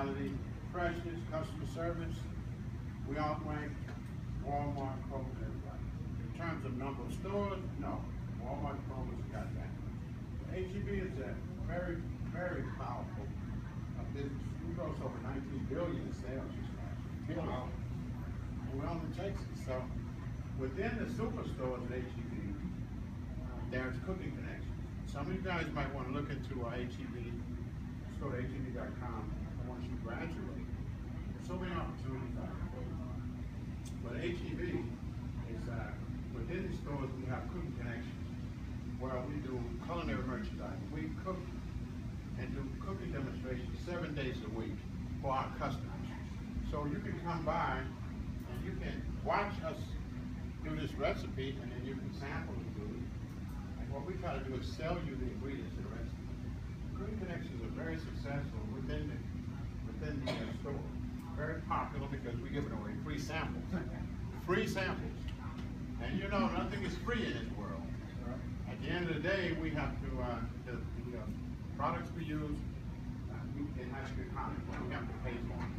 quality, freshness, customer service, we outrank Walmart, Kroger, and everybody. In terms of number of stores, no. Walmart, Kroger's got that. HEB is a very, very powerful business. We grossed over 19 billion in sales this last year. Wow. And we're only Texas. So within the superstores at HEB, there's cooking connections. Some of you guys might want to look into HEB. Just go to HEB.com. I want you to graduate. There's so many opportunities out there. But HEB is within the stores we have cooking connections. Well, we do culinary merchandising. We cook and do cooking demonstrations 7 days a week for our customers. So you can come by and you can watch us do this recipe, and then you can sample the food. And what we try to do is sell you the ingredients of the recipe. Cooking connections are very successful within the store. Very popular because we're giving away free samples. Free samples. And you know, nothing is free in this world. At the end of the day, we have to, the products we use, it has to be accounted for. We have to pay for them.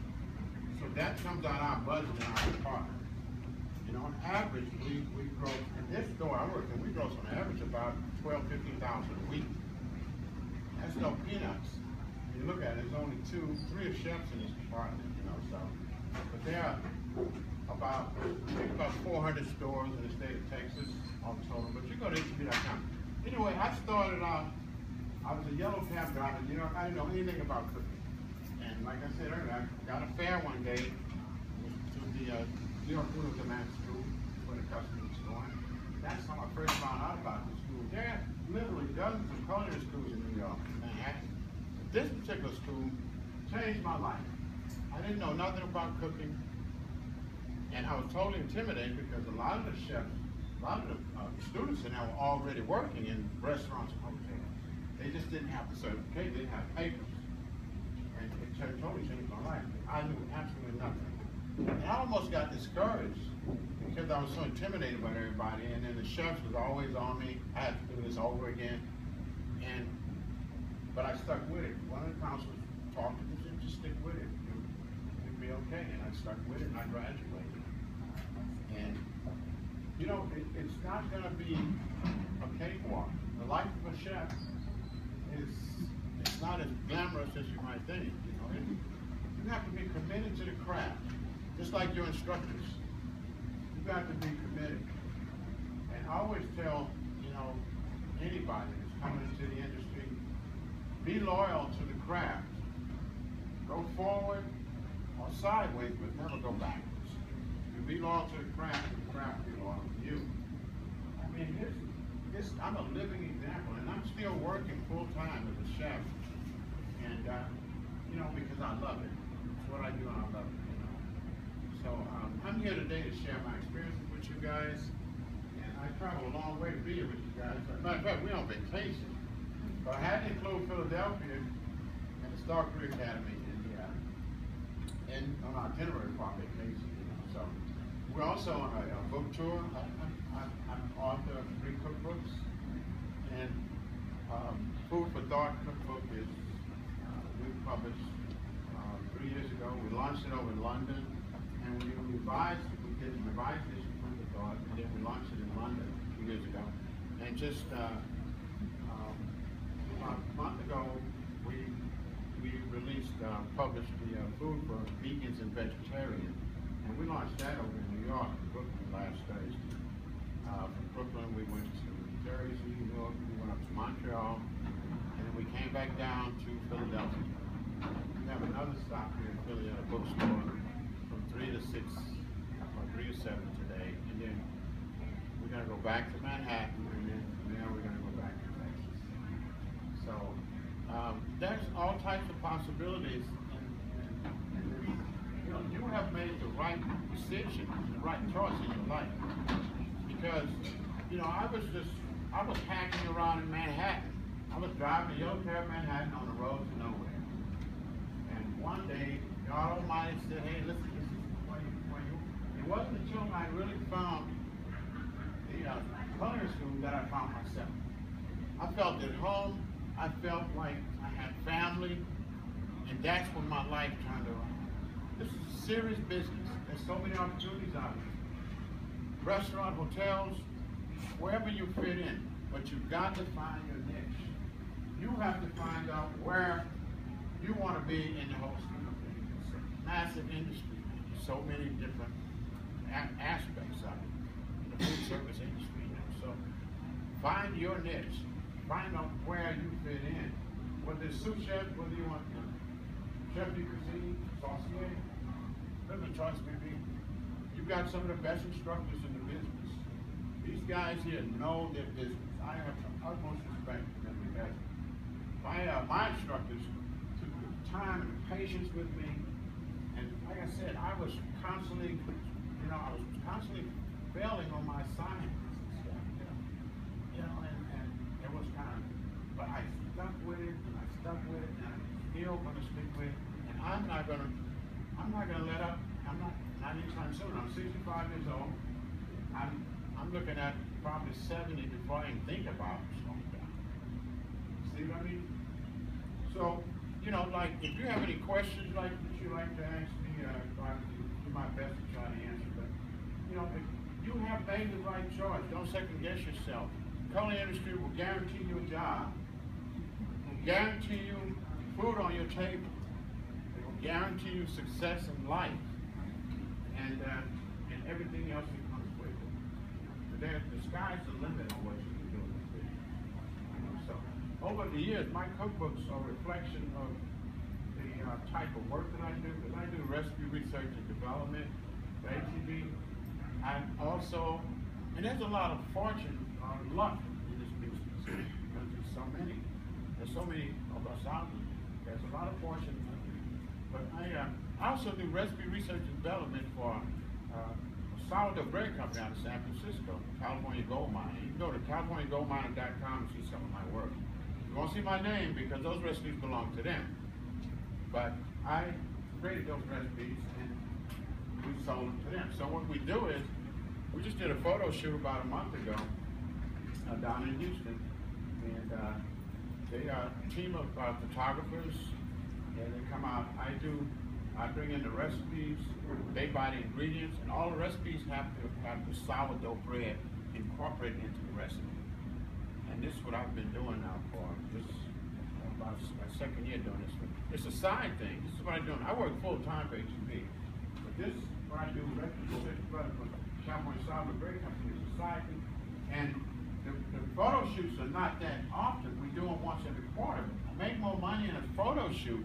So that comes out of our budget and our department. You know, on average, we grow, in this store I work in, we grow on average about 12,000 to 15,000 a week. That's no peanuts. When you look at it, there's only 2, 3 chefs in this department, you know, so. But there are about 400 stores in the state of Texas all total, but you go to HEB.com. Anyway, I started out, I was a yellow cab driver, you know, I didn't know anything about cooking. And like I said earlier, I got a fare one day to the New York Food Demand School where the customer was going. That's how I first found out about the school. There are literally dozens of culinary schools in New York, Manhattan. This particular school changed my life. I didn't know nothing about cooking, and I was totally intimidated because a lot of the chefs, a lot of the students in there were already working in restaurants and hotels. They just didn't have the certificate, they didn't have papers. And it totally changed my life. I knew absolutely nothing. And I almost got discouraged because I was so intimidated by everybody, and then the chefs was always on me. I had to do this over again. But I stuck with it. One of the counselors talked to me and said, just stick with it. You'll be okay. And I stuck with it and I graduated. And you know, it's not going to be a cakewalk. The life of a chef it's not as glamorous as you might think. You know, you have to be committed to the craft, just like your instructors. You got to be committed. And I always tell, you know, anybody that's coming into the industry, be loyal to the craft. Go forward or sideways, but never go backwards. You be loyal to the craft, and the craft be loyal to you. I mean, I'm a living example, and I'm still working full time as a chef. And you know, because I love it. It's what I do, and I love it. You know. So I'm here today to share my experiences with you guys, and I travel a long way to be here with you guys. As a matter of fact, we're on vacation. But I had to include Philadelphia and the Star Career Academy in on our itinerary for our vacation. You know. So we're also on a book tour. I'm an author of 3 cookbooks, and Food for Thought cookbook is we published 3 years ago. We launched it over in London, and we revised it. We did a revised edition of Food for Thought, and then we launched it in London 2 years ago. And just about a month ago, we published the Food for Vegans and Vegetarians, and we launched that over in New York, Brooklyn, last Thursday. From Brooklyn, we went to Jersey, New York, we went up to Montreal, and then we came back down to Philadelphia. We have another stop here in Philly at a bookstore from 3 to 6, or 3 to 7 today, and then we're going to go back to Manhattan, and then from there we're going to go back to Texas. So there's all types of possibilities, and you know, you have made the right decision, the right choice in your life. Because, you know, I was hacking around in Manhattan. I was driving a yellow cab Manhattan on the road to nowhere. And one day, God Almighty said, hey, listen, this is where you. It wasn't until I really found the culinary school that I found myself. I felt at home. I felt like I had family. And that's what my life turned around. This is serious business. There's so many opportunities out there. Restaurant, hotels, wherever you fit in, but you've got to find your niche. You have to find out where you want to be in the whole scheme of things. It's a massive industry. There's so many different aspects of it. The food service industry. So find your niche. Find out where you fit in. Whether it's sous chef, whether you want chef de cuisine, saucier, whatever the choice may be. You've got some of the best instructors in the business. These guys here know their business. I have the utmost respect for them because my instructors took the time and patience with me. And like I said, I was constantly, failing on my assignments and stuff, and it was kind of, but I stuck with it, and I'm still going to stick with it, and I'm not going to let up. I'm not anytime soon. I'm 65 years old. I'm looking at probably 70 before I even think about slowing down. See what I mean? So, like, if you have any questions like that you'd like to ask me, I'll do my best to try to answer. But, if you have made the right choice, don't second guess yourself. The culinary industry will guarantee you a job. It will guarantee you food on your table. It will guarantee you success in life. And everything else that comes with it. The sky's the limit on what you can do in this business. So, over the years, my cookbooks are a reflection of the type of work that I do. Because I do recipe research and development, ATV. And also, and there's a lot of fortune or luck in this business. Because there's so many of us out there. There's a lot of fortune. But I also do recipe research and development for a sourdough bread company out of San Francisco, California Gold Mine. You can go to californiagoldmine.com and see some of my work. You won't see my name because those recipes belong to them. But I created those recipes and we sold them to them. So what we do is, we just did a photo shoot about a month ago down in Houston. And they are a team of photographers. And they come out, I bring in the recipes, they buy the ingredients, and all the recipes have to have the sourdough bread incorporated into the recipe. And this is what I've been doing now for about my second year doing this. It's a side thing. This is what I'm doing. I work full time for HEB. But this is what I do with California Sourdough Bread Company. It's a side thing. And the photo shoots are not that often. We do them once every quarter. I make more money in a photo shoot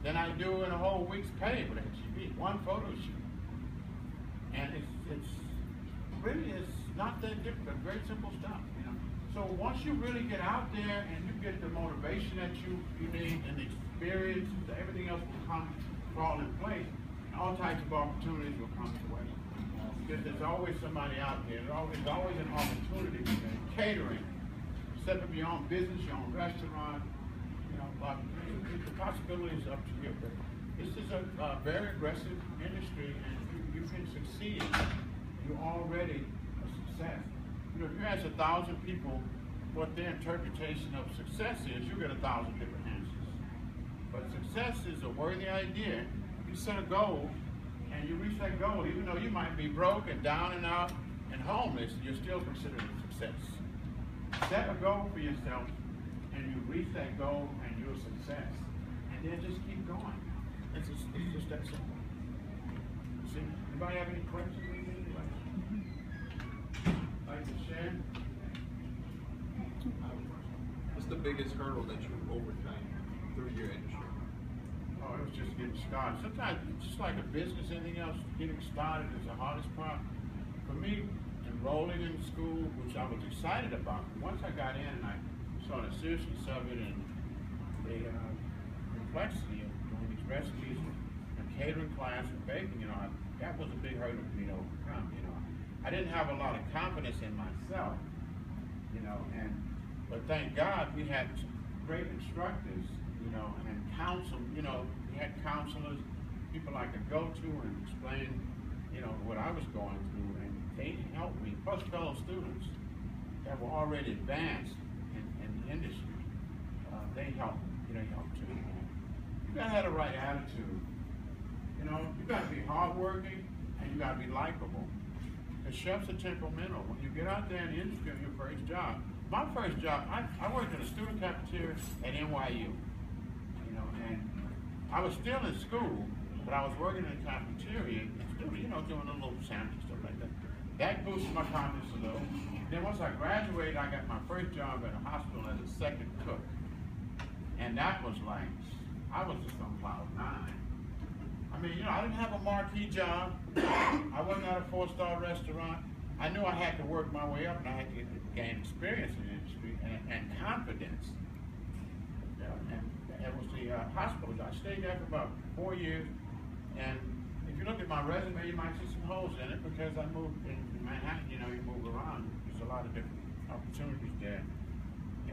than I do in a whole week's pay with HEB. One photo shoot. And it's really not that difficult. Very simple stuff. So once you really get out there and you get the motivation that you need and the experience, everything else will fall in place. And all types of opportunities will come to way. Because there's always somebody out there. There's always an opportunity. Catering, set up your own business, your own restaurant. The possibility is up to you. But this is a very aggressive industry, and you can succeed. You're already a success. If you ask 1,000 people what their interpretation of success is, you get 1,000 different answers. But success is a worthy idea. You set a goal, and you reach that goal, even though you might be broke and down and out and homeless, you're still considered a success. Set a goal for yourself, and you reach that goal, and you're a success. And then just keep going. It's just that simple. See, anybody have any questions? Like to share? What's the biggest hurdle that you overcame through your industry? Oh, it was just getting started. Sometimes it's just like a business, anything else, getting started is the hardest part. For me, enrolling in school, which I was excited about, once I got in and I saw the seriousness of it and the complexity of doing these recipes and catering class and baking, that was a big hurdle for me to overcome, I didn't have a lot of confidence in myself, but thank God we had great instructors, and counsel, we had counselors, people I could go to and explain, what I was going through, and they helped me, plus fellow students that were already advanced in the industry, they helped too. gotta have the right attitude. You know, you gotta be hardworking and you gotta be likable. Because chefs are temperamental. When you get out there in the industry on your first job, my first job, I worked in a student cafeteria at NYU. You know, and I was still in school, but I was working in the cafeteria, you know, doing a little sandwich stuff like that. That boosted my confidence a little. Then once I graduated, I got my first job at a hospital as a second cook. And that was like, I was just on cloud nine. I mean, you know, I didn't have a marquee job. I wasn't at a 4-star restaurant. I knew I had to work my way up and I had to gain experience in the industry and confidence. Yeah, and it was the hospital. I stayed there for about 4 years. And if you look at my resume, you might see some holes in it because I moved in Manhattan. You know, you move around. There's a lot of different opportunities there.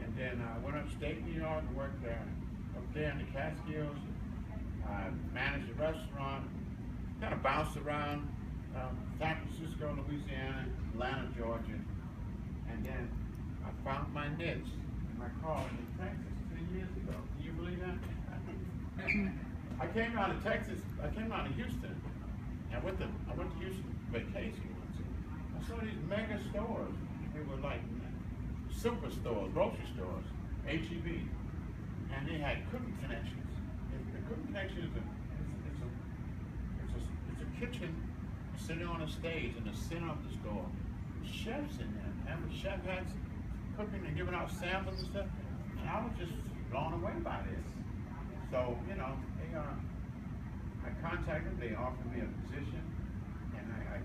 And then I went upstate New York and worked up there in the Catskills. I managed a restaurant, kind of bounced around San Francisco, Louisiana, Atlanta, Georgia. And then I found my niche in my car in Texas 10 years ago. Can you believe that? I came out of Texas, I came out of Houston. I went to Houston vacation once. I saw these mega stores. They were like super stores, grocery stores, H-E-B. And they had cooking connections. The cooking connection is a kitchen sitting on a stage in the center of the store. Chefs in there. And the chef had cooking and giving out samples and stuff. And I was just blown away by this. So, you know, I contacted them, they offered me a position, and I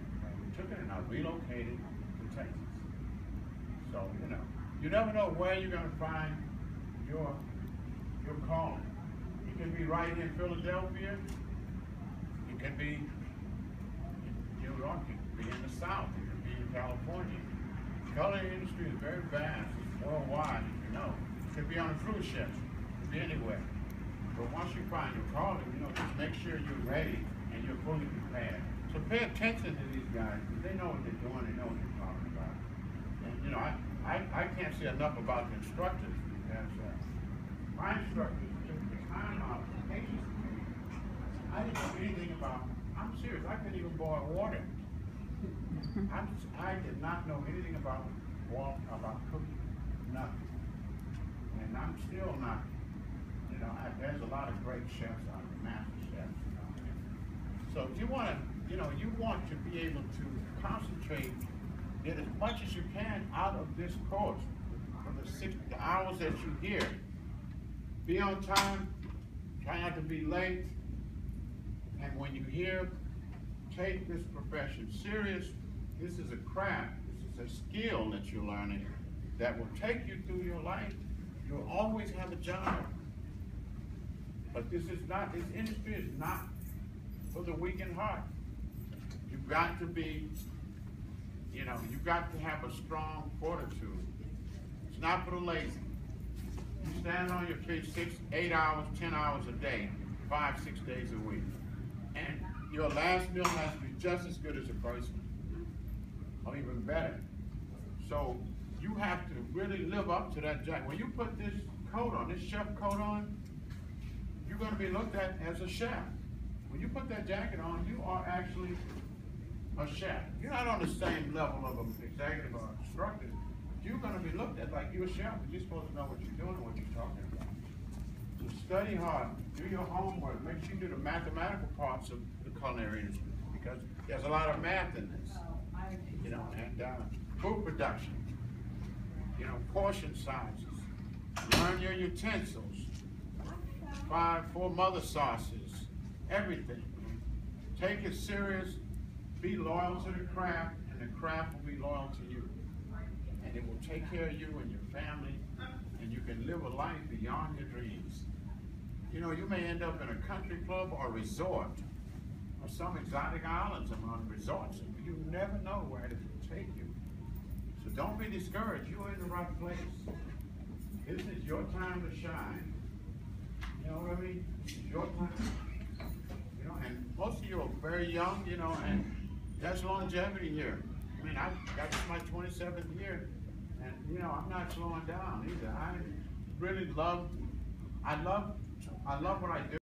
took it and I relocated to Texas. So, you know, you never know where you're going to find your calling. You can be right in Philadelphia, you can be in New York, you can be in the South, you can be in California. The culinary industry is very vast, it's worldwide, you know. You can be on a cruise ship, you can be anywhere. But once you find your calling, you know, just make sure you're ready and you're fully prepared. So pay attention to these guys, because they know what they're doing, they know what they're talking about. And, you know, I can't say enough about the instructors, because my instructors took the time out and patience to me. I didn't know anything about, I'm serious, I couldn't even boil water. I did not know anything about cooking, nothing. And I'm still not. You know, there's a lot of great chefs out there, master chefs. You know. So if you want to, you know, you want to be able to concentrate, get as much as you can out of this course for the hours that you're here. Be on time, try not to be late, and when you're here, take this profession serious. This is a craft, this is a skill that you're learning that will take you through your life. You'll always have a job. But this industry is not for the weak in heart. You've got to be, you know, you've got to have a strong fortitude. It's not for the lazy. You stand on your feet 6, 8 hours, 10 hours a day, 5, 6 days a week. And your last meal has to be just as good as the first one, or even better. So you have to really live up to that jacket. When you put this coat on, this chef coat on, you're going to be looked at as a chef. When you put that jacket on, you are actually a chef. You're not on the same level of an executive or instructor. You're going to be looked at like you're a chef, but you're supposed to know what you're doing and what you're talking about. So study hard, do your homework, make sure you do the mathematical parts of the culinary industry, because there's a lot of math in this. You know, and food production, you know, portion sizes, learn your utensils. 4 mother sauces, everything. Take it serious, be loyal to the craft, and the craft will be loyal to you. And it will take care of you and your family, and you can live a life beyond your dreams. You know, you may end up in a country club or a resort, or some exotic islands among resorts. You never know where it will take you. So don't be discouraged, you're in the right place. This is your time to shine. You know what I mean? It's your time. You know, and most of you are very young, you know, and that's longevity here. I mean, I've got my 27th year, and you know, I'm not slowing down either. I really love what I do.